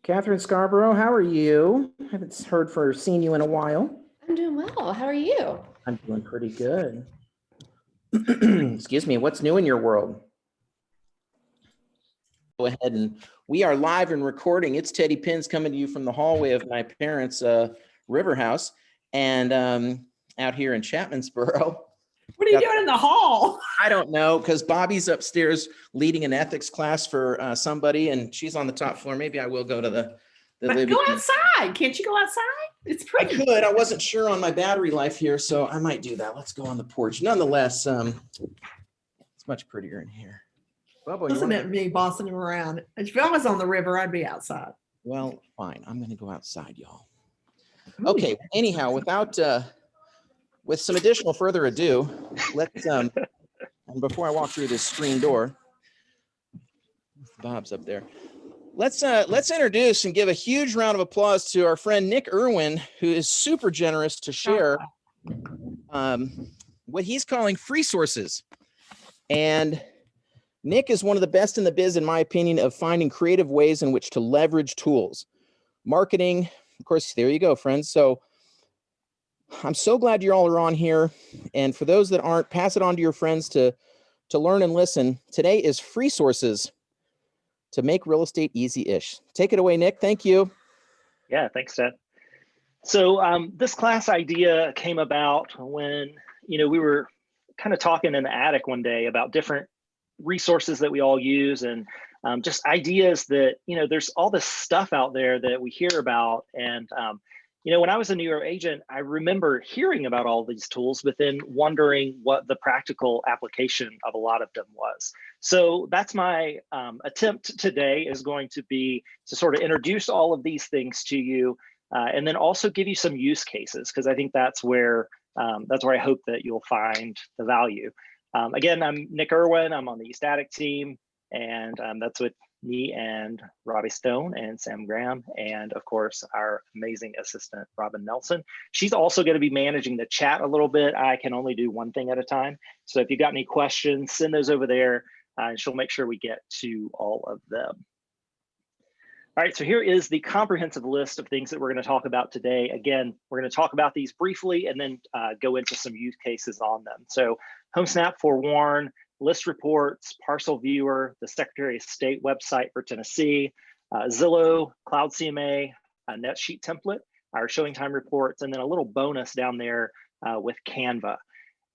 Catherine Scarborough, how are you? I haven't seen you in a while. I'm doing well. How are you? I'm doing pretty good. Excuse me, what's new in your world? Go ahead, and we are live and recording. It's Teddy Pins coming to you from the hallway of my parents' river house, and out here in Chapmansboro. What are you doing in the hall? I don't know, because Bobby's upstairs leading an ethics class for somebody, and she's on the top floor. Maybe I will go to the living. Go outside. Can't you go outside? It's pretty. I could. I wasn't sure on my battery life here, so I might do that. Let's go on the porch. Nonetheless, it's much prettier in here. Bubba, listen to me bossing him around. If I was on the river, I'd be outside. Well, fine. I'm going to go outside, y'all. Okay. Anyhow, with some additional further ado, let's and before I walk through this screen door, Bob's up there. Let's introduce and give a huge round of applause to our friend Nick Irwin, who is super generous to share what he's calling free sources. And Nick is one of the best in the biz, in my opinion, of finding creative ways in which to leverage tools. Marketing, of course, there you go, friends. So I'm so glad you all are on here. And for those that aren't, pass it on to your friends to learn and listen. Today is free sources to make real estate easy-ish. Take it away, Nick. Thank you. Yeah, thanks, Ted. So this class idea came about when, we were kind of talking in the attic one day about different resources that we all use, and just ideas that, there's all this stuff out there that we hear about. And, when I was a New York agent, I remember hearing about all these tools, but then wondering what the practical application of a lot of them was. So that's my attempt today, is going to be to sort of introduce all of these things to you, and then also give you some use cases, because I think that's where I hope that you'll find the value. Again, I'm Nick Irwin. I'm on the Static team, and that's with me and Robbie Stone and Sam Graham, and of course, our amazing assistant, Robin Nelson. She's also going to be managing the chat a little bit. I can only do one thing at a time. So if you got any questions, send those over there, and she'll make sure we get to all of them. All right, so here is the comprehensive list of things that we're going to talk about today. Again, we're going to talk about these briefly and then go into some use cases on them. So HomeSnap, Forewarn, list reports, Parcel Viewer, the Secretary of State website for Tennessee, Zillow, CloudCMA, Netsheet Template, our showing time reports, and then a little bonus down there with Canva.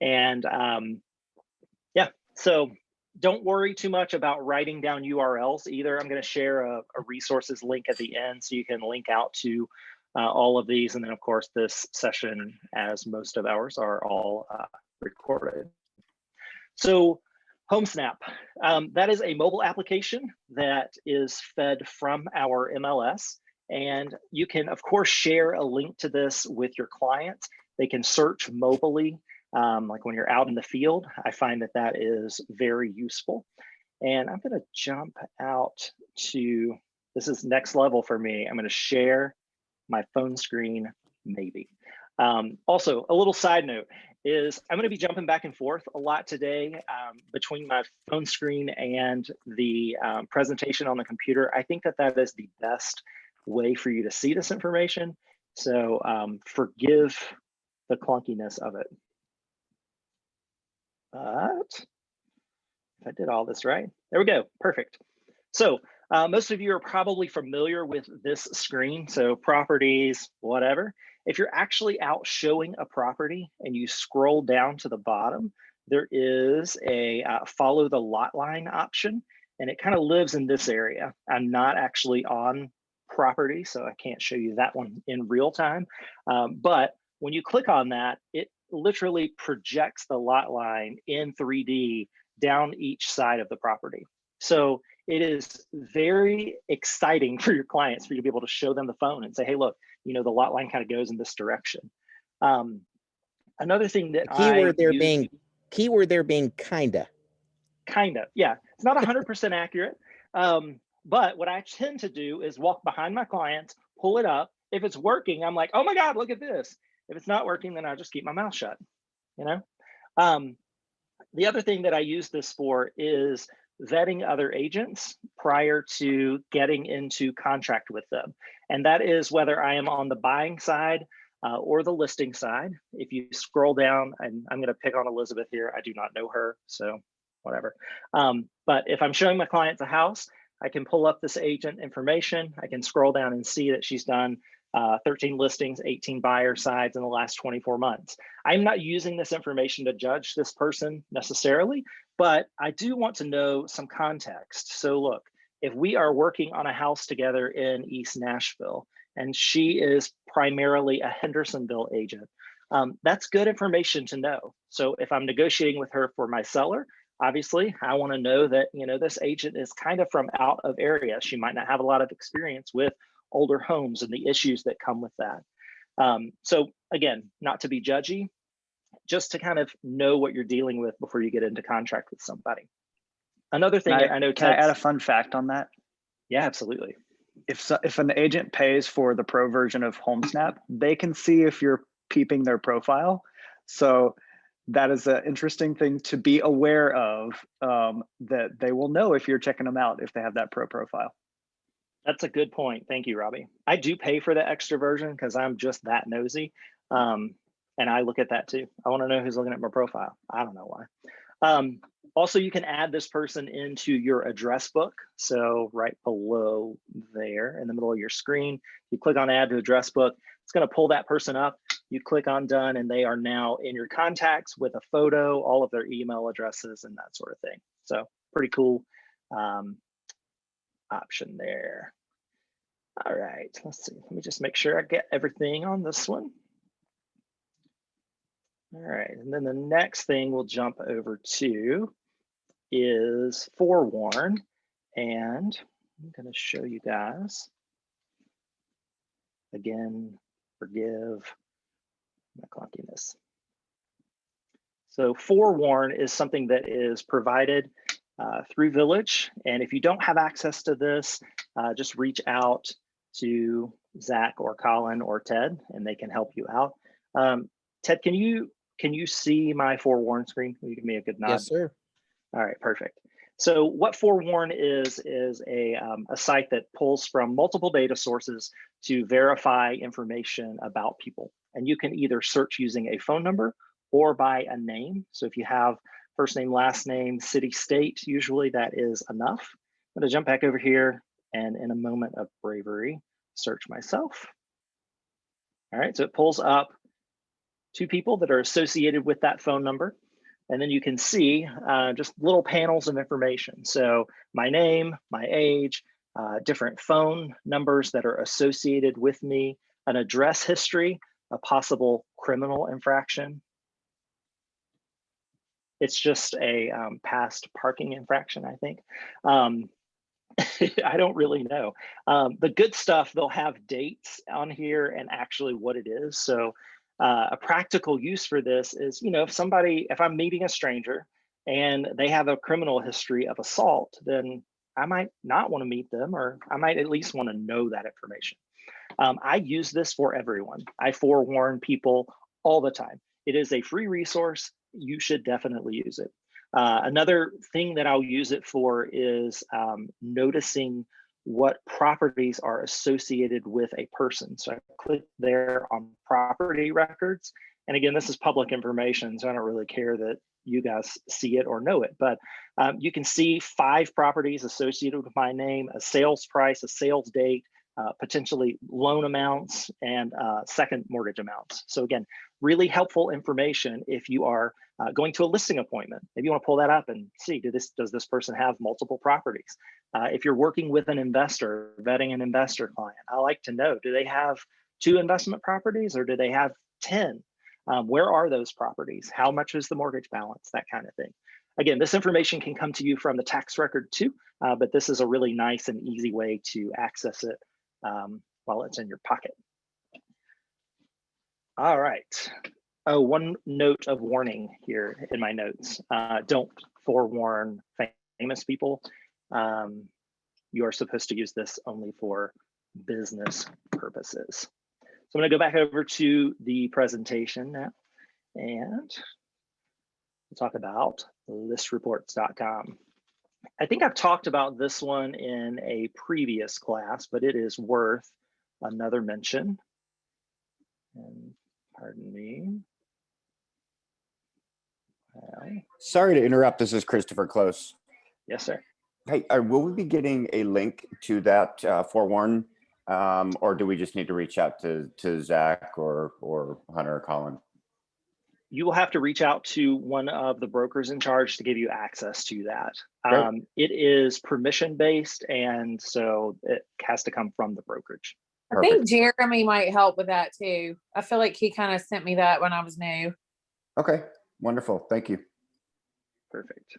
And yeah, so don't worry too much about writing down URLs either. I'm going to share a resources link at the end so you can link out to all of these. And then, of course, this session, as most of ours, are all recorded. So HomeSnap, that is a mobile application that is fed from our MLS. And you can, of course, share a link to this with your clients. They can search mobilely, like when you're out in the field. I find that is very useful. And I'm going to jump out to, this is next level for me. I'm going to share my phone screen, maybe. Also, a little side note is I'm going to be jumping back and forth a lot today between my phone screen and the presentation on the computer. I think that is the best way for you to see this information. So forgive the clunkiness of it. But if I did all this right, there we go, perfect. So most of you are probably familiar with this screen. So properties, whatever. If you're actually out showing a property and you scroll down to the bottom, there is a follow the lot line option, and it kind of lives in this area. I'm not actually on property, so I can't show you that one in real time. But when you click on that, it literally projects the lot line in 3D down each side of the property. So it is very exciting for your clients for you to be able to show them the phone and say, hey, look, the lot line kind of goes in this direction. Another thing that keyword there being kinda. Yeah. It's not 100% accurate. But what I tend to do is walk behind my clients, pull it up, if it's working, I'm like, oh my God, look at this. If it's not working, then I just keep my mouth shut, you know? The other thing that I use this for is vetting other agents prior to getting into contract with them. And that is whether I am on the buying side or the listing side. If you scroll down, and I'm going to pick on Elizabeth here. I do not know her, so whatever. But if I'm showing my clients a house, I can pull up this agent information. I can scroll down and see that she's done 13 listings, 18 buyer sides in the last 24 months. I'm not using this information to judge this person necessarily, but I do want to know some context. So look, if we are working on a house together in East Nashville, and she is primarily a Hendersonville agent, that's good information to know. So if I'm negotiating with her for my seller, obviously I want to know that, you know, this agent is kind of from out of area. She might not have a lot of experience with older homes and the issues that come with that. So again, not to be judgy, just to kind of know what you're dealing with before you get into contract with somebody. Another thing I know, can I add a fun fact on that? Yeah, absolutely. If an agent pays for the pro version of HomeSnap, they can see if you're peeping their profile. So that is an interesting thing to be aware of, that they will know if you're checking them out if they have that pro profile. That's a good point. Thank you, Robbie. I do pay for the extra version because I'm just that nosy. And I look at that too. I want to know who's looking at my profile. I don't know why. Also, you can add this person into your address book. So right below there in the middle of your screen, you click on add to address book. It's going to pull that person up. You click on done, and they are now in your contacts with a photo, all of their email addresses and that sort of thing. So pretty cool option there. All right, let's see. Let me just make sure I get everything on this one. All right, and then the next thing we'll jump over to is Forewarn. And I'm going to show you guys. Again, forgive my clunkiness. So Forewarn is something that is provided through Village. And if you don't have access to this, just reach out to Zach or Colin or Ted, and they can help you out. Ted, can you see my Forewarn screen? Will you give me a good nod? Yes, sir. All right, perfect. So what Forewarn is a site that pulls from multiple data sources to verify information about people. And you can either search using a phone number or by a name. So if you have first name, last name, city, state, usually that is enough. I'm going to jump back over here and in a moment of bravery, search myself. All right, so it pulls up 2 people that are associated with that phone number. And then you can see just little panels of information. So my name, my age, different phone numbers that are associated with me, an address history, a possible criminal infraction. It's just a past parking infraction, I think. I don't really know. The good stuff, they'll have dates on here and actually what it is. So a practical use for this is, you know, if I'm meeting a stranger and they have a criminal history of assault, then I might not want to meet them, or I might at least want to know that information. I use this for everyone. I forewarn people all the time. It is a free resource. You should definitely use it. Another thing that I'll use it for is noticing what properties are associated with a person. So I click there on property records. And again, this is public information, so I don't really care that you guys see it or know it, but you can see 5 properties associated with my name, a sales price, a sales date, potentially loan amounts, and second mortgage amounts. So again, really helpful information if you are going to a listing appointment. Maybe you want to pull that up and see, does this person have multiple properties? If you're working with an investor, vetting an investor client, I like to know, do they have 2 investment properties or do they have 10? Where are those properties? How much is the mortgage balance? That kind of thing. Again, this information can come to you from the tax record too, but this is a really nice and easy way to access it while it's in your pocket. All right. Oh, one note of warning here in my notes. Don't forewarn famous people. You are supposed to use this only for business purposes. So I'm going to go back over to the presentation now, and we'll talk about listreports.com. I think I've talked about this one in a previous class, but it is worth another mention. And pardon me. Well, Sorry to interrupt. This is Christopher Close. yes, sir. Hey, will we be getting a link to that Forewarn, or do we just need to reach out to Zach or Hunter or Colin? You will have to reach out to one of the brokers in charge to give you access to that. Great. It is permission based, and so it has to come from the brokerage. I think Jeremy might help with that too. I feel like he kind of sent me that when I was new. Okay, wonderful. Thank you. Perfect.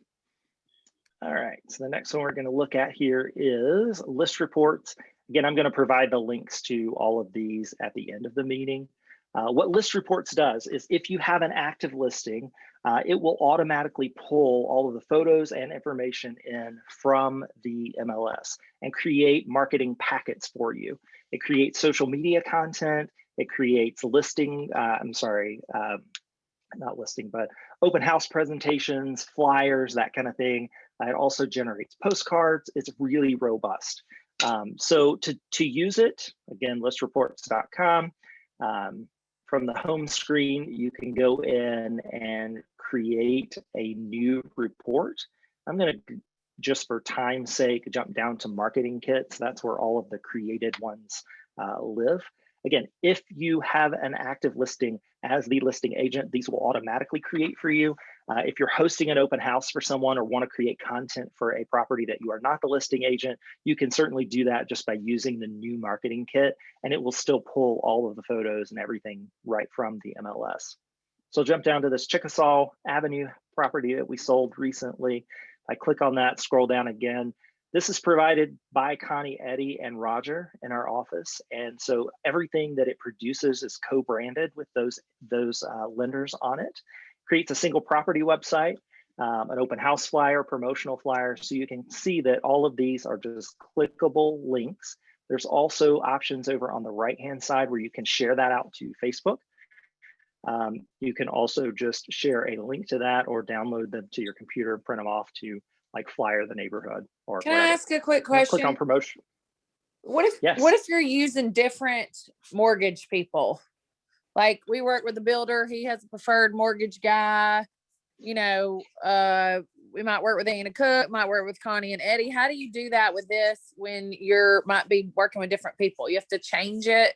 All right, so the next one we're going to look at here is list reports. Again, I'm going to provide the links to all of these at the end of the meeting. What list reports does is if you have an active listing, it will automatically pull all of the photos and information in from the MLS and create marketing packets for you. It creates social media content. It creates listing, not listing, but open house presentations, flyers, that kind of thing. It also generates postcards. It's really robust. So to use it, again, listreports.com. From the home screen, you can go in and create a new report. I'm going to, just for time's sake, jump down to marketing kits. That's where all of the created ones live. Again, if you have an active listing as the listing agent, these will automatically create for you. If you're hosting an open house for someone or want to create content for a property that you are not the listing agent, you can certainly do that just by using the new marketing kit, and it will still pull all of the photos and everything right from the MLS. So I'll jump down to this Chickasaw Avenue property that we sold recently. I click on that, scroll down again. This is provided by Connie, Eddie, and Roger in our office. And so everything that it produces is co-branded with those lenders on it. Creates a single property website, an open house flyer, promotional flyer. So you can see that all of these are just clickable links. There's also options over on the right-hand side where you can share that out to Facebook. You can also just share a link to that or download them to your computer and print them off to like flyer the neighborhood or Can whatever. I ask a quick question? Click on promotion. What if you're using different mortgage people? Like we work with a builder, he has a preferred mortgage guy. You know, we might work with Anna Cook, might work with Connie and Eddie. How do you do that with this when might be working with different people? You have to change it.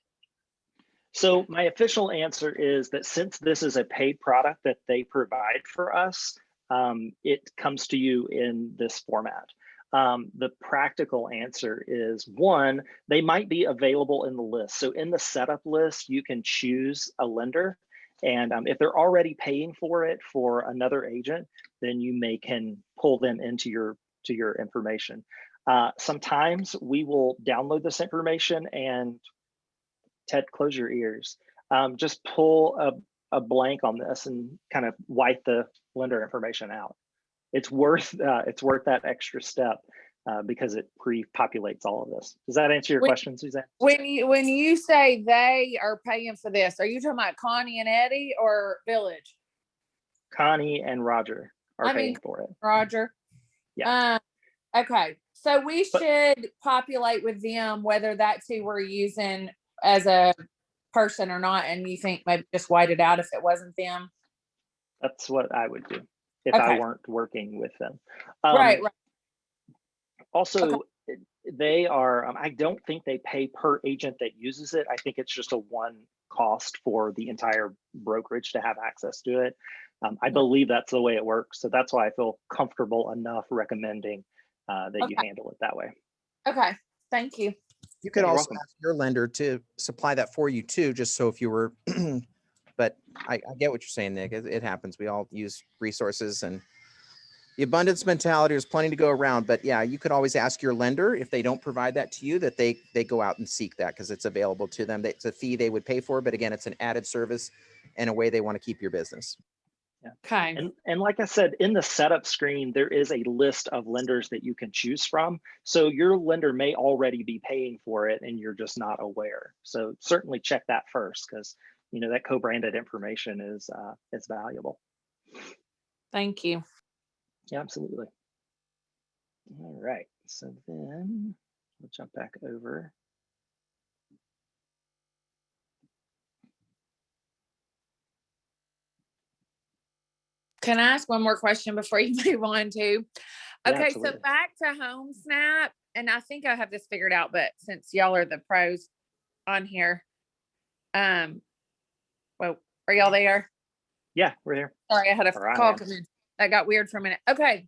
So my official answer is that since this is a paid product that they provide for us, it comes to you in this format. The practical answer is one, they might be available in the list. So in the setup list, you can choose a lender. And if they're already paying for it for another agent, then you can pull them into your information. Sometimes we will download this information and Ted, close your ears. Just pull a blank on this and kind of wipe the lender information out. It's worth that extra step because it pre-populates all of this. Does that answer your question, Suzanne? When you say they are paying for this, are you talking about Connie and Eddie or Village? Connie and Roger are paying for it. Roger. Yeah. Okay. So we should populate with them, whether that's who we're using as a person or not, and you think maybe just white it out if it wasn't them? That's what I would do if I weren't working with them. Right. Also, they are, I don't think they pay per agent that uses it. I think it's just a one cost for the entire brokerage to have access to it. I believe that's the way it works. So that's why I feel comfortable enough recommending that you handle it that way. Okay. Thank you. You could also ask your lender to supply that for you too, just so if you were, but I get what you're saying, Nick. It happens. We all use resources and the abundance mentality, there's plenty to go around, but yeah, you could always ask your lender if they don't provide that to you, that they go out and seek that because it's available to them. It's a fee they would pay for, but again, it's an added service and a way they want to keep your business. Okay. And like I said, in the setup screen, there is a list of lenders that you can choose from. So your lender may already be paying for it and you're just not aware. So certainly check that first, because that co-branded information is valuable. Thank you. Yeah, absolutely. All right, so then we'll jump back over. Can I ask one more question before you move on to? Yeah, Okay, so absolutely. back to HomeSnap, and I think I have this figured out, but since y'all are the pros on here, well, are y'all there? Yeah, we're here. Sorry, I had a Or I call am. come in. That got weird for a minute. Okay.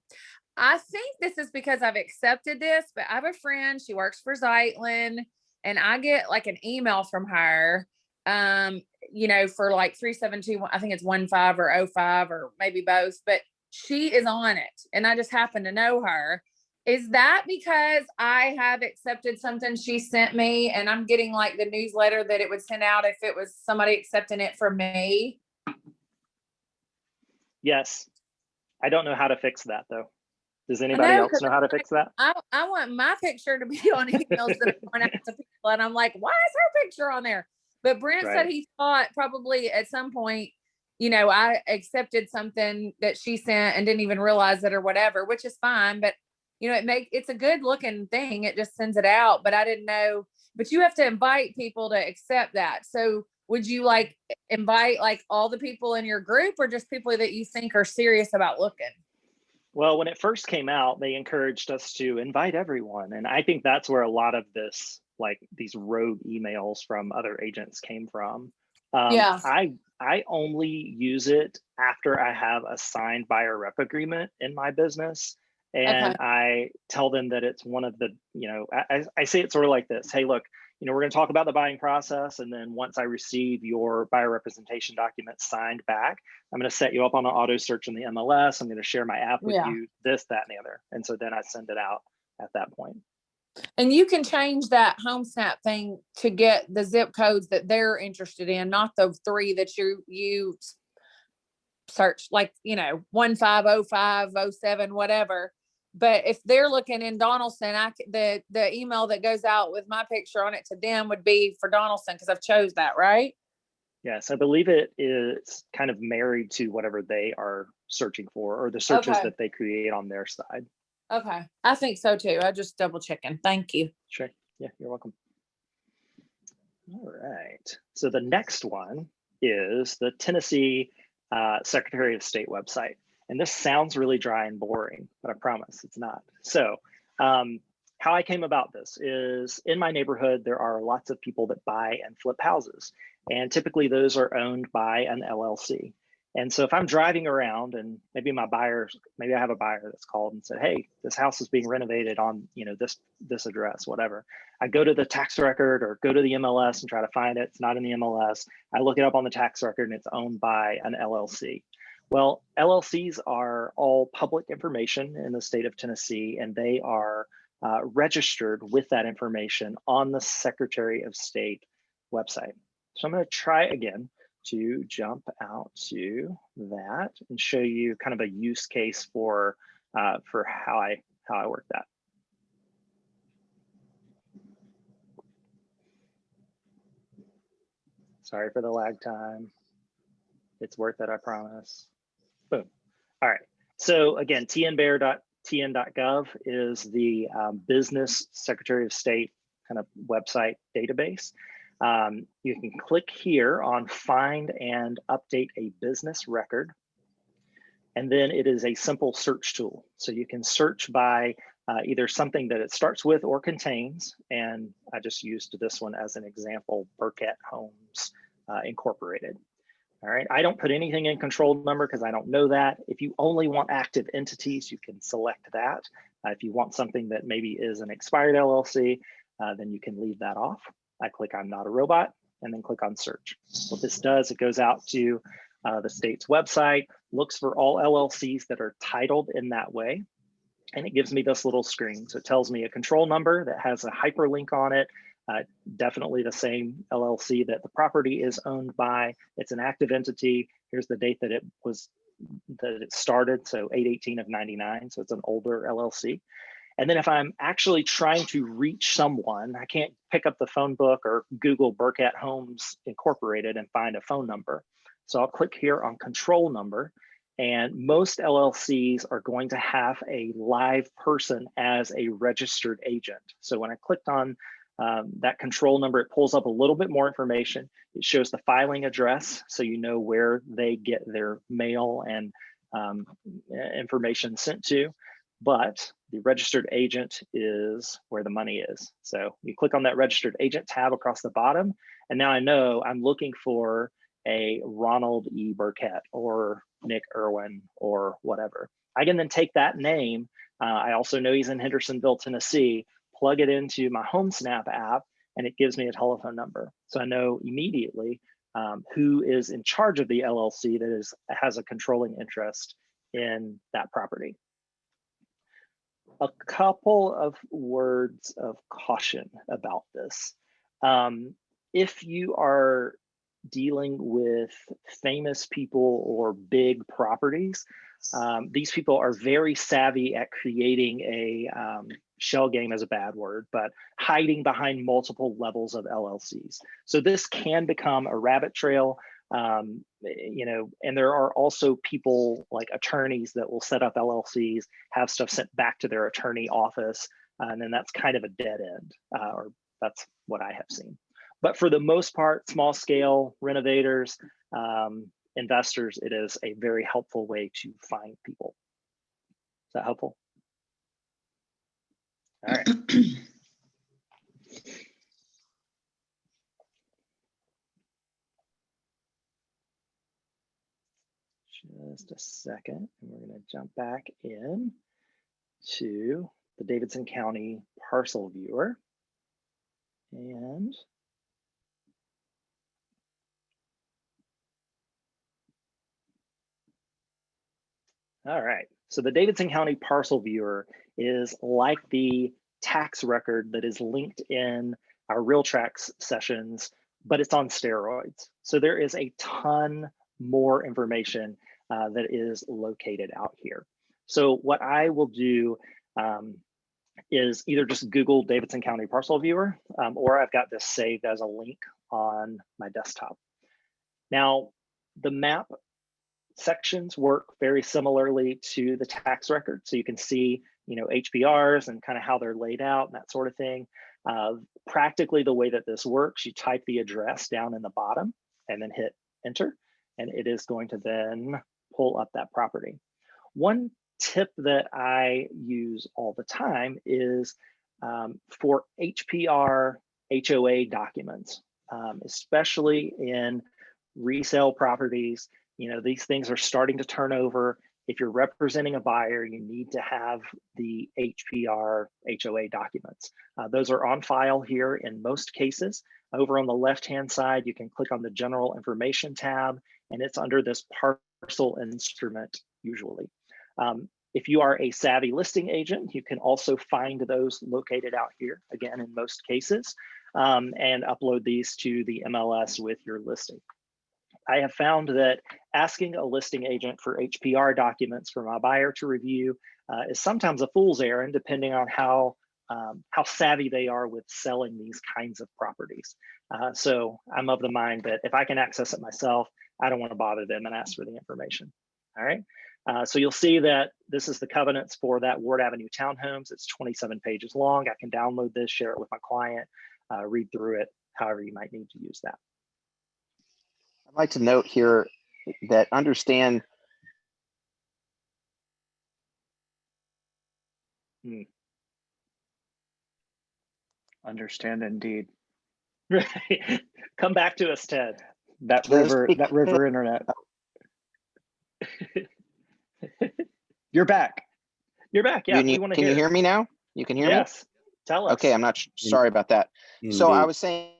I think this is because I've accepted this, but I have a friend, she works for Zeitlin, and I get like an email from her, for like 372, I think it's 15 or 05 or maybe both, but she is on it. And I just happen to know her. Is that because I have accepted something she sent me and I'm getting like the newsletter that it would send out if it was somebody accepting it for me? Yes. I don't know how to fix that though. Does anybody else know how to fix that? I want my picture to be on emails that are going out to people, and I'm like, why is her picture on there? But Brent said he thought probably at some point, I accepted something that she sent and didn't even realize it or whatever, which is fine. But it's a good looking thing. It just sends it out. But I didn't know. But you have to invite people to accept that. So would you like invite like all the people in your group, or just people that you think are serious about looking? Well, when it first came out, they encouraged us to invite everyone. And I think that's where a lot of this, like these rogue emails from other agents came from. Yeah. I only use it after I have a signed buyer rep agreement in my business. And I tell them that it's one of the, I say it sort of like this. Hey, look, we're going to talk about the buying process. And then once I receive your buyer representation document signed back, I'm going to set you up on an auto search in the MLS. I'm going to share my app with you, this, that, and the other. And so then I send it out at that point. And you can change that HomeSnap thing to get the zip codes that they're interested in, not the 3 that you search, like, 1505, 07, whatever. But if they're looking in Donaldson, the email that goes out with my picture on it to them would be for Donaldson, because I've chose that, right? Yes, I believe it is kind of married to whatever they are searching for, or the searches that they create on their side. Okay, I think so too. I just double checking. Thank you. Sure. Yeah, you're welcome. All right. So the next one is the Tennessee Secretary of State website. And this sounds really dry and boring, but I promise it's not. So how I came about this is, in my neighborhood, there are lots of people that buy and flip houses. And typically those are owned by an LLC. And so if I'm driving around and maybe I have a buyer that's called and said, hey, this house is being renovated on this address, whatever. I go to the tax record or go to the MLS and try to find it. It's not in the MLS. I look it up on the tax record and it's owned by an LLC. Well, LLCs are all public information in the state of Tennessee, and they are registered with that information on the Secretary of State website. So I'm going to try again to jump out to that and show you kind of a use case for how I work that. Sorry for the lag time. It's worth it, I promise. Boom. All right. So again, tnbear.tn.gov is the business Secretary of State kind of website database. You can click here on find and update a business record. And then it is a simple search tool. So you can search by either something that it starts with or contains. And I just used this one as an example, Burkett Homes Incorporated. All right, I don't put anything in control number because I don't know that. If you only want active entities, you can select that. If you want something that maybe is an expired LLC, then you can leave that off. I click on Not a Robot and then click on Search. What this does, it goes out to the state's website, looks for all LLCs that are titled in that way, and it gives me this little screen. So it tells me a control number that has a hyperlink on it, definitely the same LLC that the property is owned by. It's an active entity. Here's the date that it was that it started, so 8/18 of 99, so it's an older LLC. And then if I'm actually trying to reach someone, I can't pick up the phone book or Google Burkett Homes Incorporated and find a phone number. So I'll click here on control number, and most LLCs are going to have a live person as a registered agent. So when I clicked on that control number, it pulls up a little bit more information. It shows the filing address, so you know where they get their mail and information sent to. But the registered agent is where the money is. So you click on that registered agent tab across the bottom, and now I know I'm looking for a Ronald E. Burkett or Nick Irwin or whatever. I can then take that name. I also know he's in Hendersonville, Tennessee, plug it into my HomeSnap app, and it gives me a telephone number. So I know immediately who is in charge of the LLC that has a controlling interest in that property. A couple of words of caution about this. If you are dealing with famous people or big properties, these people are very savvy at creating a shell game is a bad word, but hiding behind multiple levels of LLCs. So this can become a rabbit trail. You know, and there are also people like attorneys that will set up LLCs, have stuff sent back to their attorney office, and then that's kind of a dead end, or that's what I have seen. But for the most part, small scale renovators, investors, it is a very helpful way to find people. Is that helpful? All right. Just a second, and we're going to jump back in to the Davidson County Parcel Viewer. And all right, so the Davidson County Parcel Viewer is like the tax record that is linked in our RealTrax sessions, but it's on steroids. So there is a ton more information that is located out here. So what I will do is either just Google Davidson County Parcel Viewer, or I've got this saved as a link on my desktop. Now, the map sections work very similarly to the tax record. So you can see, you know, HPRs and kind of how they're laid out and that sort of thing. Practically the way that this works, you type the address down in the bottom and then hit enter, and it is going to then pull up that property. One tip that I use all the time is for HPR, HOA documents, especially in resale properties. You know, these things are starting to turn over. If you're representing a buyer, you need to have the HPR, HOA documents. Those are on file here in most cases. Over on the left-hand side, you can click on the General Information tab, and it's under this parcel instrument usually. If you are a savvy listing agent, you can also find those located out here, again, in most cases, and upload these to the MLS with your listing. I have found that asking a listing agent for HPR documents for my buyer to review is sometimes a fool's errand, depending on how savvy they are with selling these kinds of properties. So I'm of the mind that if I can access it myself, I don't want to bother them and ask for the information. All right. So you'll see that this is the covenants for that Ward Avenue townhomes. It's 27 pages long. I can download this, share it with my client, read through it, however you might need to use that. I'd like to note here that understand. Understand indeed. Right. Come back to us, Ted. That river internet. You're back. You're back. Yeah. Can you hear me now? You can hear me? Yes. Tell us. Okay, I'm not sorry about that. Indeed. So I was saying.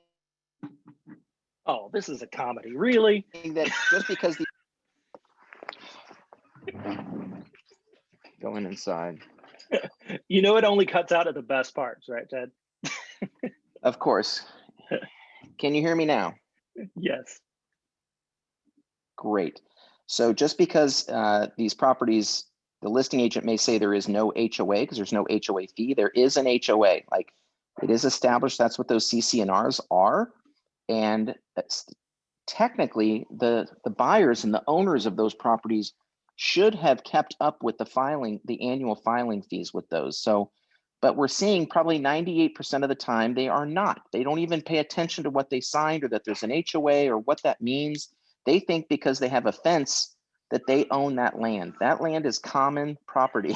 Oh, this is a comedy. Really? That just because the going inside. You know, it only cuts out at the best parts, right, Ted? Of course. Can you hear me now? Yes. Great. So just because these properties, the listing agent may say there is no HOA because there's no HOA fee, there is an HOA. Like it is established, that's what those CC&Rs are. And technically the buyers and the owners of those properties should have kept up with the annual filing fees with those. So, but we're seeing probably 98% of the time they are not. They don't even pay attention to what they signed or that there's an HOA or what that means. They think because they have a fence that they own that land. That land is common property.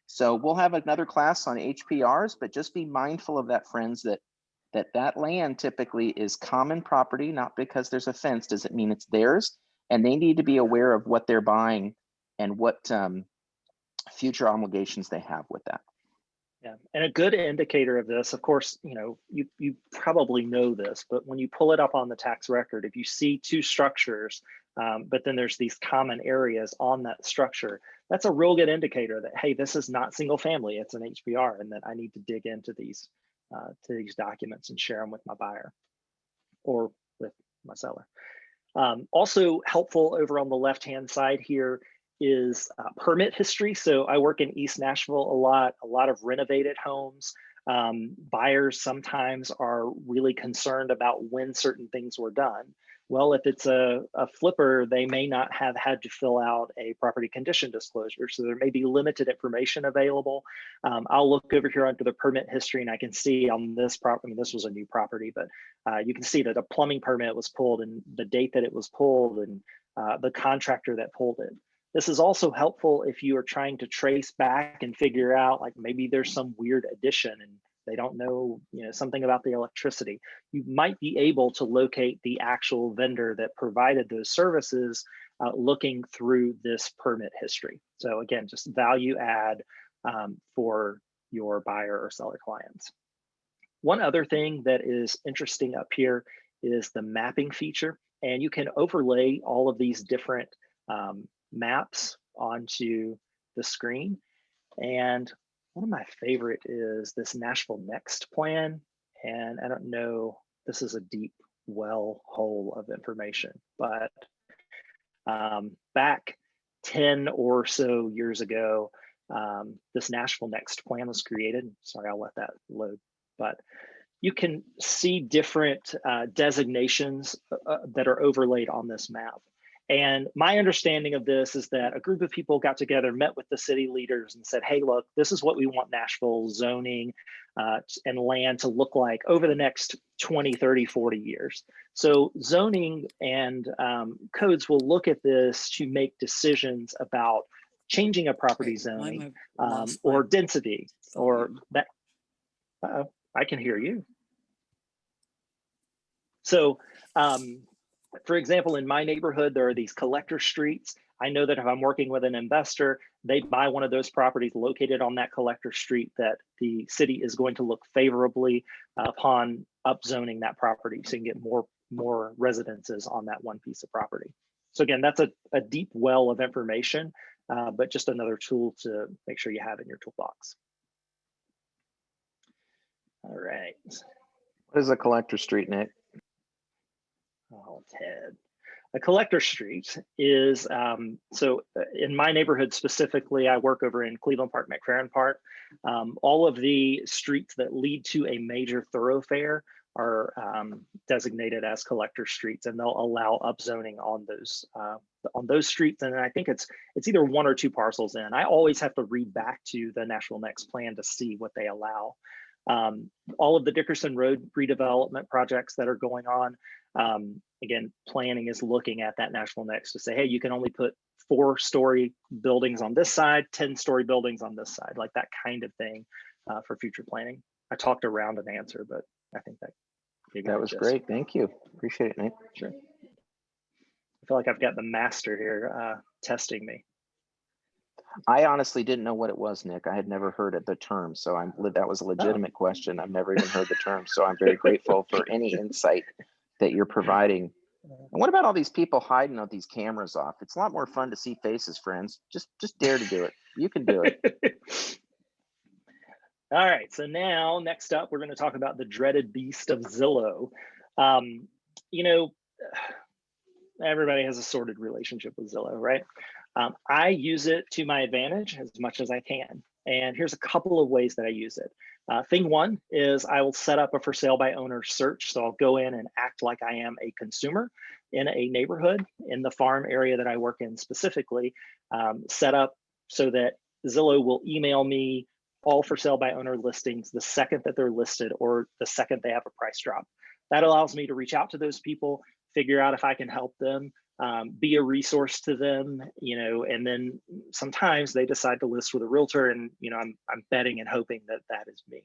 So we'll have another class on HPRs, but just be mindful of that, friends, that land typically is common property, not because there's a fence does it mean it's theirs. And they need to be aware of what they're buying and what future obligations they have with that. Yeah, and a good indicator of this, of course, you probably know this, but when you pull it up on the tax record, if you see two structures, but then there's these common areas on that structure, that's a real good indicator that, hey, this is not single family, it's an HPR, and that I need to dig into these documents and share them with my buyer or with my seller. Also helpful over on the left-hand side here is permit history. So I work in East Nashville a lot of renovated homes. Buyers sometimes are really concerned about when certain things were done. Well, if it's a flipper, they may not have had to fill out a property condition disclosure. So there may be limited information available. I'll look over here under the permit history and I can see on this property, I mean, this was a new property, but you can see that a plumbing permit was pulled and the date that it was pulled and the contractor that pulled it. This is also helpful if you are trying to trace back and figure out, like maybe there's some weird addition and they don't know, something about the electricity. You might be able to locate the actual vendor that provided those services looking through this permit history. So again, just value add for your buyer or seller clients. One other thing that is interesting up here is the mapping feature, and you can overlay all of these different maps onto the screen. And one of my favorite is this Nashville Next plan. And I don't know, this is a deep well hole of information, but back 10 or so years ago, this Nashville Next plan was created. Sorry, I'll let that load, but you can see different designations that are overlaid on this map. And my understanding of this is that a group of people got together, met with the city leaders and said, hey, look, this is what we want Nashville zoning and land to look like over the next 20, 30, 40 years. So zoning and codes will look at this to make decisions about changing a property zoning or density or that. Uh-oh, I can hear you. So, for example, in my neighborhood, there are these collector streets. I know that if I'm working with an investor, they buy one of those properties located on that collector street, that the city is going to look favorably upon upzoning that property so you can get more residences on that one piece of property. So again, that's a deep well of information, but just another tool to make sure you have in your toolbox. All right. What is a collector street, Nick? Oh, Ted. A collector street is, so in my neighborhood specifically, I work over in Cleveland Park, McFerrin Park. All of the streets that lead to a major thoroughfare are designated as collector streets, and they'll allow upzoning on those streets. And I think it's either one or two parcels in. I always have to read back to the Nashville Next plan to see what they allow. All of the Dickerson Road redevelopment projects that are going on, again, planning is looking at that Nashville Next to say, hey, you can only put 4-story buildings on this side, 10-story buildings on this side, like that kind of thing for future planning. I talked around an answer, but I think that was great. Thank you. Appreciate it, Nick. Sure. I feel like I've got the master here testing me. I honestly didn't know what it was, Nick. I had never heard of the term, so that was a legitimate question. I've never even heard the term, so I'm very grateful for any insight that you're providing. And what about all these people hiding all these cameras off? It's a lot more fun to see faces, friends. Just dare to do it. You can do it. All right, so now next up, we're going to talk about the dreaded beast of Zillow. everybody has a sordid relationship with Zillow, right? I use it to my advantage as much as I can. And here's a couple of ways that I use it. Thing one is I will set up a for sale by owner search. So I'll go in and act like I am a consumer in a neighborhood in the farm area that I work in specifically, set up so that Zillow will email me all for sale by owner listings the second that they're listed or the second they have a price drop. That allows me to reach out to those people, figure out if I can help them, be a resource to them, and then sometimes they decide to list with a realtor, and I'm betting and hoping that that is me.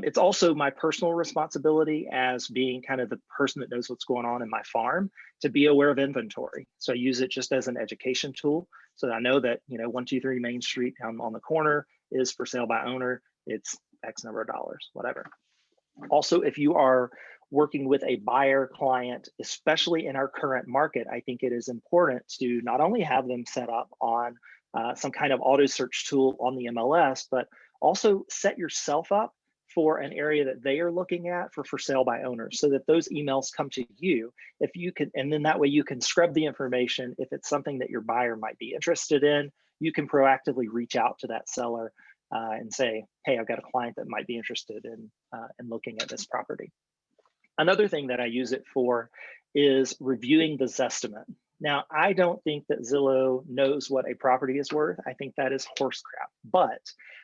It's also my personal responsibility as being kind of the person that knows what's going on in my farm to be aware of inventory. So I use it just as an education tool. So that I know that 123 Main Street down on the corner is for sale by owner. It's X number of dollars, whatever. Also, if you are working with a buyer client, especially in our current market, I think it is important to not only have them set up on some kind of auto search tool on the MLS, but also set yourself up for an area that they are looking at for sale by owners, so that those emails come to you. If you can, and then that way you can scrub the information. If it's something that your buyer might be interested in, you can proactively reach out to that seller and say, hey, I've got a client that might be interested in looking at this property. Another thing that I use it for is reviewing the Zestimate. Now, I don't think that Zillow knows what a property is worth. I think that is horse crap. But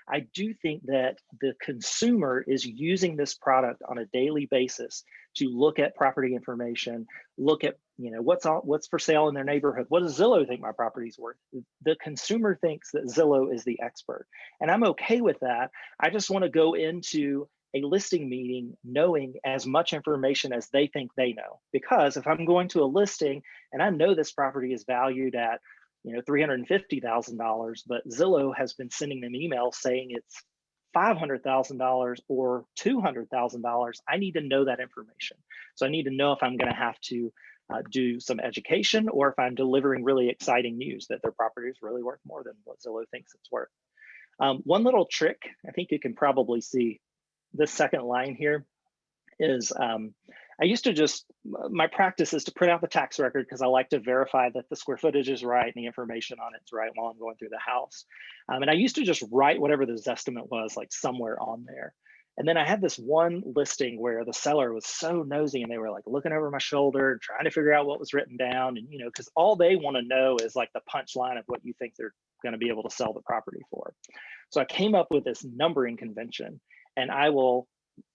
I do think that the consumer is using this product on a daily basis to look at property information, look at what's for sale in their neighborhood. What does Zillow think my property is worth? The consumer thinks that Zillow is the expert, and I'm okay with that. I just want to go into a listing meeting knowing as much information as they think they know. Because if I'm going to a listing and I know this property is valued at $350,000, but Zillow has been sending them emails saying it's $500,000 or $200,000, I need to know that information. So I need to know if I'm going to have to do some education, or if I'm delivering really exciting news that their property is really worth more than what Zillow thinks it's worth. One little trick, I think you can probably see this second line here, is I used to my practice is to print out the tax record because I like to verify that the square footage is right and the information on it's right while I'm going through the house. And I used to just write whatever the Zestimate was, like somewhere on there. And then I had this one listing where the seller was so nosy and they were like looking over my shoulder, trying to figure out what was written down. And, because all they want to know is like the punchline of what you think they're going to be able to sell the property for. So I came up with this numbering convention, and I will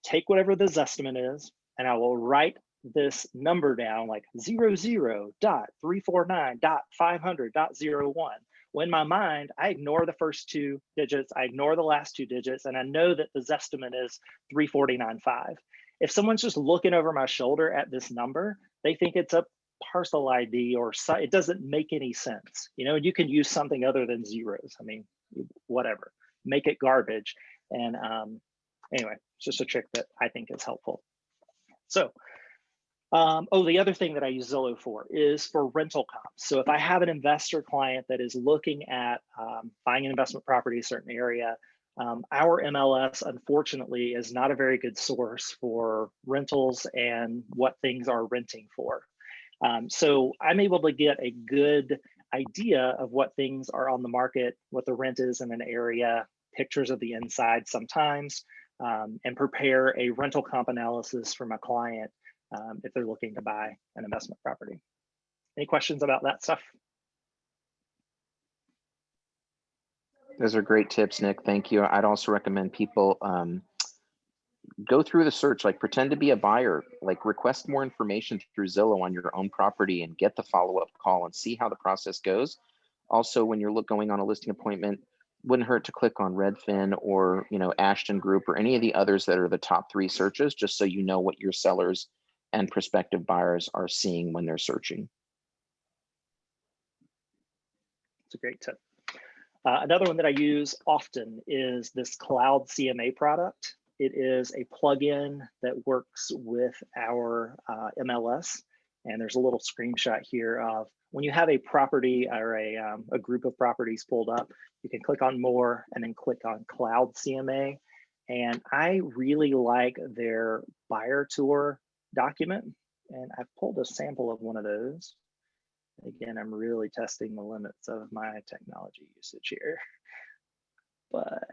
take whatever the Zestimate is, and I will write this number down like 00.349.500.01. Well, in my mind, I ignore the first two digits, I ignore the last two digits, and I know that the Zestimate is 349.5. If someone's just looking over my shoulder at this number, they think it's a parcel ID or it doesn't make any sense. You can use something other than zeros. I mean, whatever, make it garbage. And anyway, it's just a trick that I think is helpful. So, the other thing that I use Zillow for is for rental comps. So if I have an investor client that is looking at buying an investment property in a certain area, our MLS, unfortunately, is not a very good source for rentals and what things are renting for. So I'm able to get a good idea of what things are on the market, what the rent is in an area, pictures of the inside sometimes, and prepare a rental comp analysis for my client if they're looking to buy an investment property. Any questions about that stuff? Those are great tips, Nick. Thank you. I'd also recommend people go through the search, like pretend to be a buyer, like request more information through Zillow on your own property and get the follow-up call and see how the process goes. Also, when you're going on a listing appointment, wouldn't hurt to click on Redfin or Ashton Group or any of the others that are the top 3 searches, just so you know what your sellers and prospective buyers are seeing when they're searching. It's a great tip. Another one that I use often is this CloudCMA product. It is a plugin that works with our MLS. And there's a little screenshot here of when you have a property or a group of properties pulled up, you can click on more and then click on CloudCMA. And I really like their buyer tour document. And I've pulled a sample of one of those. Again, I'm really testing the limits of my technology usage here, but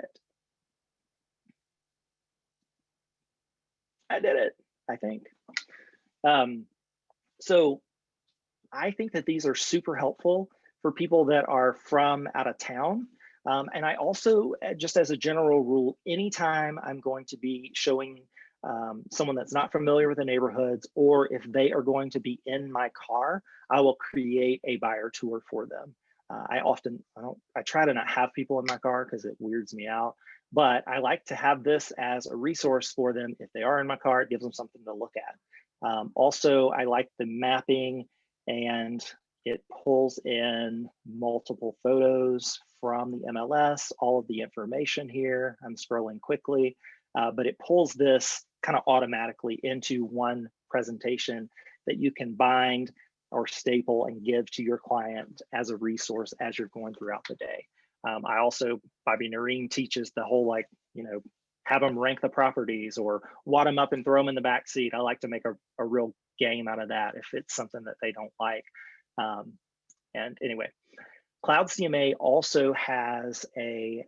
I did it, I think. So I think that these are super helpful for people that are from out of town. And I also, just as a general rule, anytime I'm going to be showing someone that's not familiar with the neighborhoods, or if they are going to be in my car, I will create a buyer tour for them. I try to not have people in my car because it weirds me out, but I like to have this as a resource for them. If they are in my car, it gives them something to look at. Also, I like the mapping, and it pulls in multiple photos from the MLS, all of the information here. I'm scrolling quickly, but it pulls this kind of automatically into one presentation that you can bind or staple and give to your client as a resource as you're going throughout the day. I also, Bobby Noreen teaches the whole, like, have them rank the properties or wad them up and throw them in the back seat. I like to make a real game out of that if it's something that they don't like. And anyway, CloudCMA also has a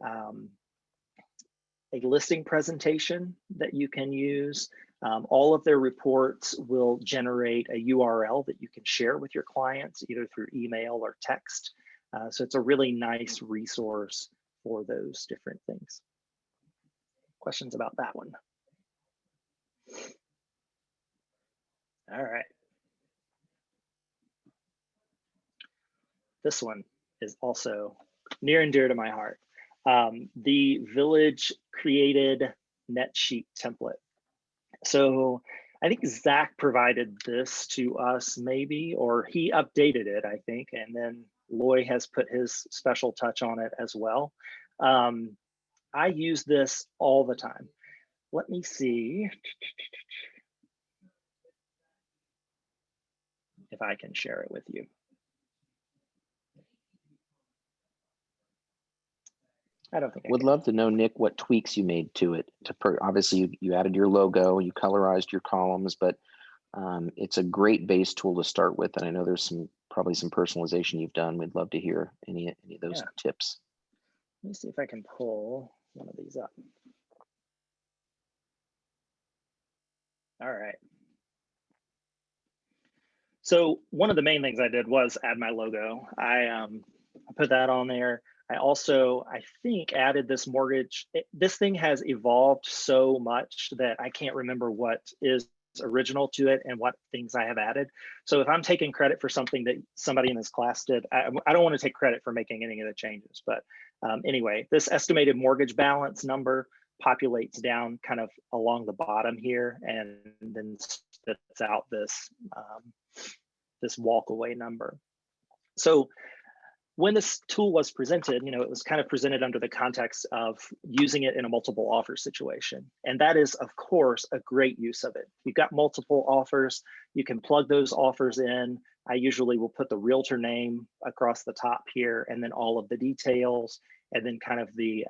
listing presentation that you can use. All of their reports will generate a URL that you can share with your clients, either through email or text. So it's a really nice resource for those different things. Questions about that one? All right. This one is also near and dear to my heart. The Village created Netsheet template. So I think Zach provided this to us maybe, or he updated it, I think, and then Loy has put his special touch on it as well. I use this all the time. Let me see if I can share it with you. I don't think I would can. love to know, Nick, what tweaks you made to it. Obviously, you added your logo, you colorized your columns, but it's a great base tool to start with. And I know there's probably some personalization you've done. We'd love to hear any of those tips. Let me see if I can pull one of these up. All right. So one of the main things I did was add my logo. I put that on there. I also, I think, added this mortgage. This thing has evolved so much that I can't remember what is original to it and what things I have added. So if I'm taking credit for something that somebody in this class did, I don't want to take credit for making any of the changes. But anyway, this estimated mortgage balance number populates down kind of along the bottom here, and then spits out this this walkaway number. So when this tool was presented, it was kind of presented under the context of using it in a multiple offer situation. And that is, of course, a great use of it. You've got multiple offers. You can plug those offers in. I usually will put the realtor name across the top here, and then all of the details, and then kind of the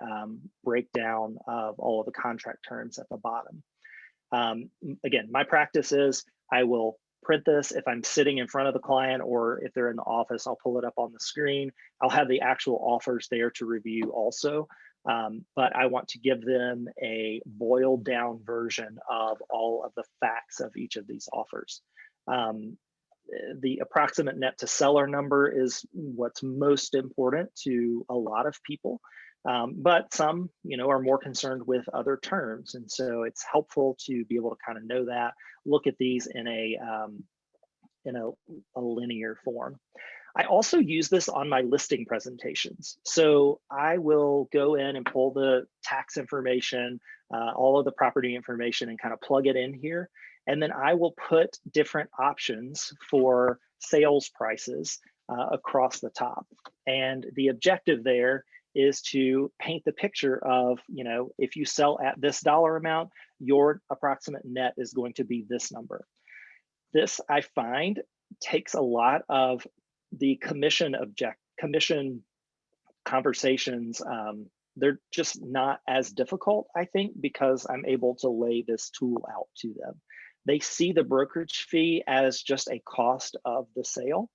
breakdown of all of the contract terms at the bottom. Again, my practice is I will print this if I'm sitting in front of the client, or if they're in the office, I'll pull it up on the screen. I'll have the actual offers there to review also, but I want to give them a boiled down version of all of the facts of each of these offers. The approximate net to seller number is what's most important to a lot of people, but some, are more concerned with other terms. And so it's helpful to be able to kind of know that, look at these in a linear form. I also use this on my listing presentations. So I will go in and pull the tax information, all of the property information, and kind of plug it in here. And then I will put different options for sales prices across the top. And the objective there is to paint the picture of, if you sell at this dollar amount, your approximate net is going to be this number. This, I find, takes a lot of the commission conversations. They're just not as difficult, I think, because I'm able to lay this tool out to them. They see the brokerage fee as just a cost of the sale.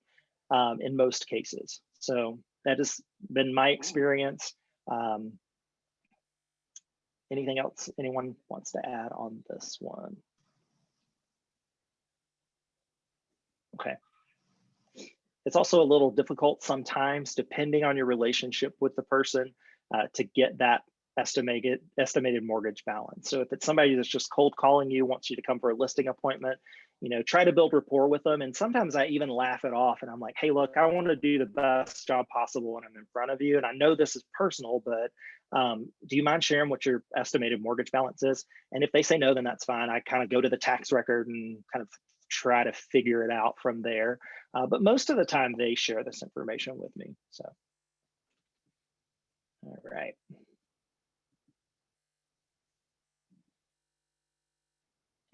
in most cases. So that has been my experience. Anything else anyone wants to add on this one? Okay. It's also a little difficult sometimes, depending on your relationship with the person, to get that estimated mortgage balance. So if it's somebody that's just cold calling you, wants you to come for a listing appointment, try to build rapport with them. And sometimes I even laugh it off and I'm like, hey, look, I want to do the best job possible when I'm in front of you. And I know this is personal, but do you mind sharing what your estimated mortgage balance is? And if they say no, then that's fine. I kind of go to the tax record and kind of try to figure it out from there. But most of the time they share this information with me. So, all right.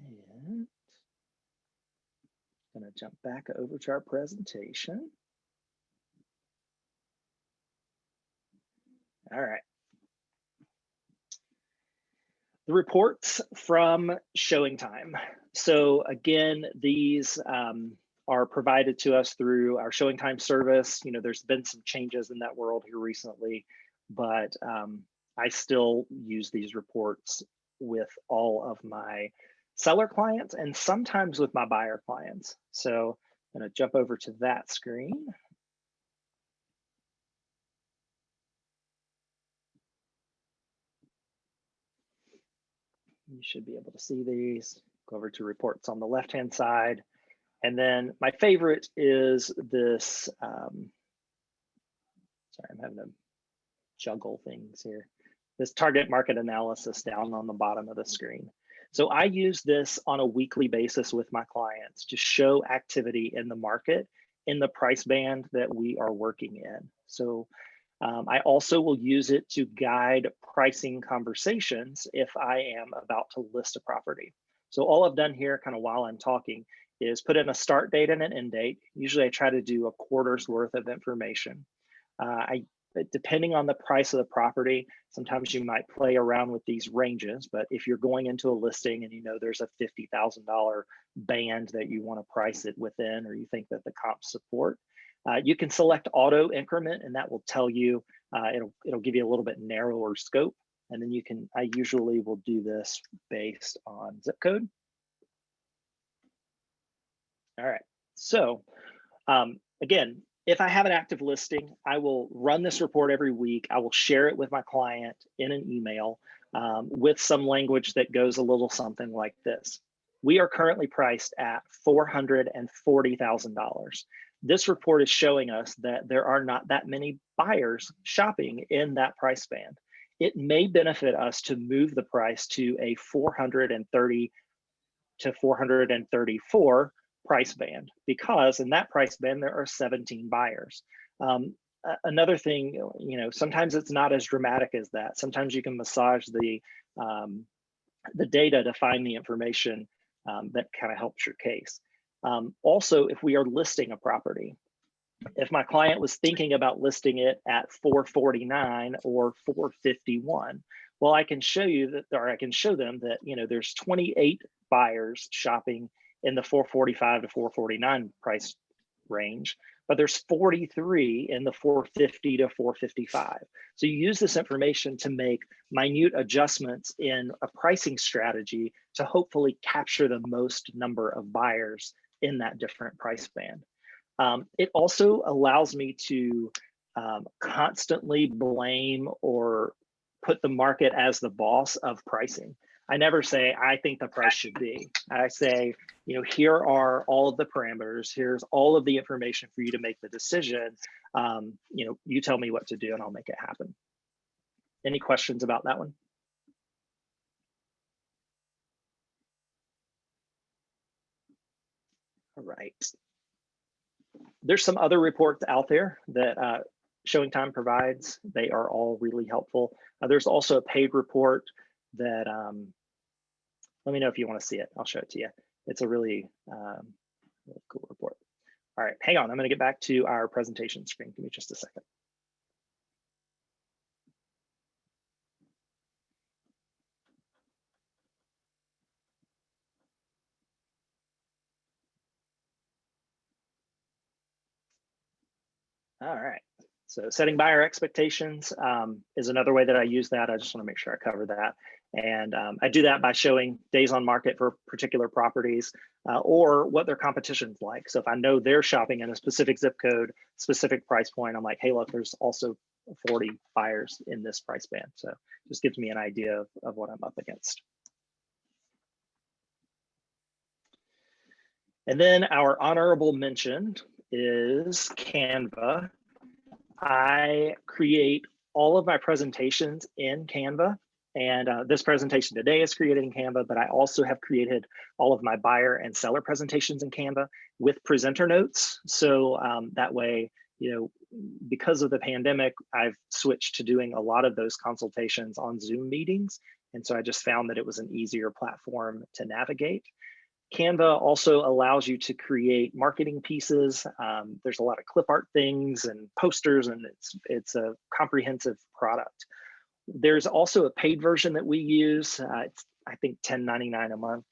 And I'm going to jump back over to our presentation. All right. The reports from showing time. So again, these are provided to us through our showing time service. There's been some changes in that world here recently, but I still use these reports with all of my seller clients and sometimes with my buyer clients. So I'm going to jump over to that screen. You should be able to see these. Go over to reports on the left-hand side. And then my favorite is this, sorry, I'm having to juggle things here. This target market analysis down on the bottom of the screen. So I use this on a weekly basis with my clients to show activity in the market in the price band that we are working in. So I also will use it to guide pricing conversations if I am about to list a property. So all I've done here kind of while I'm talking is put in a start date and an end date. Usually I try to do a quarter's worth of information. Depending on the price of the property, sometimes you might play around with these ranges, but if you're going into a listing and there's a $50,000 band that you want to price it within, or you think that the comps support, you can select auto increment and that will tell you, it'll give you a little bit narrower scope. And then I usually will do this based on zip code. All right, so again, if I have an active listing, I will run this report every week. I will share it with my client in an email with some language that goes a little something like this. We are currently priced at $440,000. This report is showing us that there are not that many buyers shopping in that price band. It may benefit us to move the price to a 430 to 434 price band, because in that price band there are 17 buyers. Another thing, sometimes it's not as dramatic as that. Sometimes you can massage the data to find the information that kind of helps your case. Also, if we are listing a property, if my client was thinking about listing it at 449 or 451, well, I can show you that, or I can show them that, there's 28 buyers shopping in the 445 to 449 price range, but there's 43 in the 450 to 455. So you use this information to make minute adjustments in a pricing strategy to hopefully capture the most number of buyers in that different price band. It also allows me to constantly blame or put the market as the boss of pricing. I never say, I think the price should be. I say, here are all of the parameters. Here's all of the information for you to make the decision. You tell me what to do and I'll make it happen. Any questions about that one? All right. There's some other reports out there that Showing Time provides. They are all really helpful. There's also a paid report that, let me know if you want to see it. I'll show it to you. It's a really, really cool report. All right, hang on. I'm going to get back to our presentation screen. Give me just a second. All right. So setting buyer expectations is another way that I use that. I just want to make sure I cover that. And I do that by showing days on market for particular properties or what their competition's like. So if I know they're shopping in a specific zip code, specific price point, I'm like, hey, look, there's also 40 buyers in this price band. So just gives me an idea of what I'm up against. And then our honorable mention is Canva. I create all of my presentations in Canva. And this presentation today is created in Canva, but I also have created all of my buyer and seller presentations in Canva with presenter notes. So that way, you know, because of the pandemic, I've switched to doing a lot of those consultations on Zoom meetings. And so I just found that it was an easier platform to navigate. Canva also allows you to create marketing pieces. There's a lot of clip art things and posters, and it's a comprehensive product. There's also a paid version that we use. It's, I think, $10.99 a month,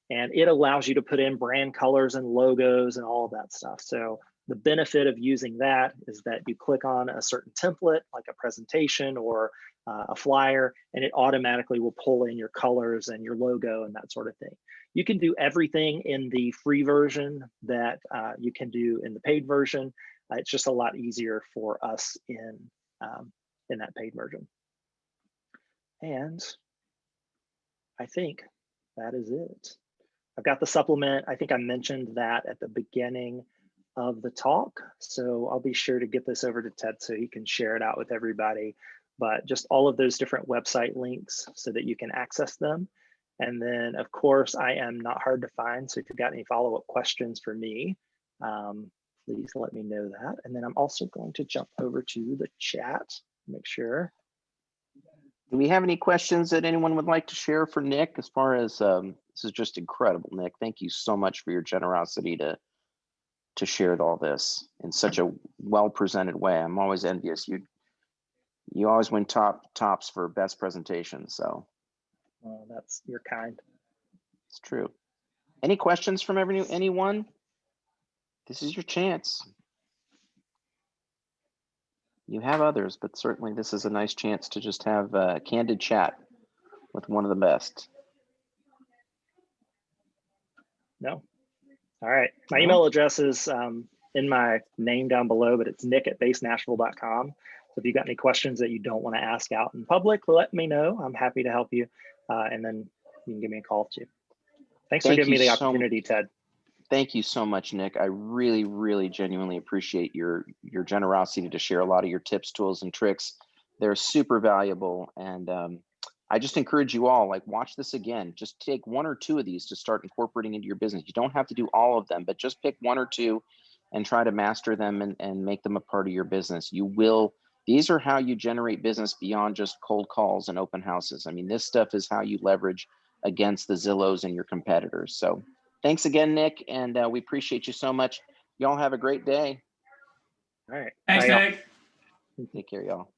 and it allows you to put in brand colors and logos and all of that stuff. So the benefit of using that is that you click on a certain template, like a presentation or a flyer, and it automatically will pull in your colors and your logo and that sort of thing. You can do everything in the free version that you can do in the paid version. It's just a lot easier for us in that paid version. And I think that is it. I've got the supplement. I think I mentioned that at the beginning of the talk. So I'll be sure to get this over to Ted so he can share it out with everybody. But just all of those different website links so that you can access them. And then, of course, I am not hard to find. So if you've got any follow-up questions for me, please let me know that. And then I'm also going to jump over to the chat, make sure. Do we have any questions that anyone would like to share for Nick? As far as this is just incredible, Nick. Thank you so much for your generosity to share all this in such a well-presented way. I'm always envious. You always win tops for best presentation. So You're kind. It's true. Any questions from anyone? This is your chance. You have others, but certainly this is a nice chance to just have a candid chat with one of the best. No. All right. My email address is in my name down below, but it's nick@basenashville.com. So if you've got any questions that you don't want to ask out in public, let me know. I'm happy to help you. And then you can give me a call too. Thanks for giving me the opportunity, Ted. Thank you so much, Nick. I really, really genuinely appreciate your generosity to share a lot of your tips, tools, and tricks. They're super valuable. And I just encourage you all, like, watch this again. Just take one or two of these to start incorporating into your business. You don't have to do all of them, but just pick one or two and try to master them and make them a part of your business. These are how you generate business beyond just cold calls and open houses. I mean, this stuff is how you leverage against the Zillows and your competitors. So thanks again, Nick, and we appreciate you so much. Y'all have a great day. All right. Thanks, Nick. Take care, y'all.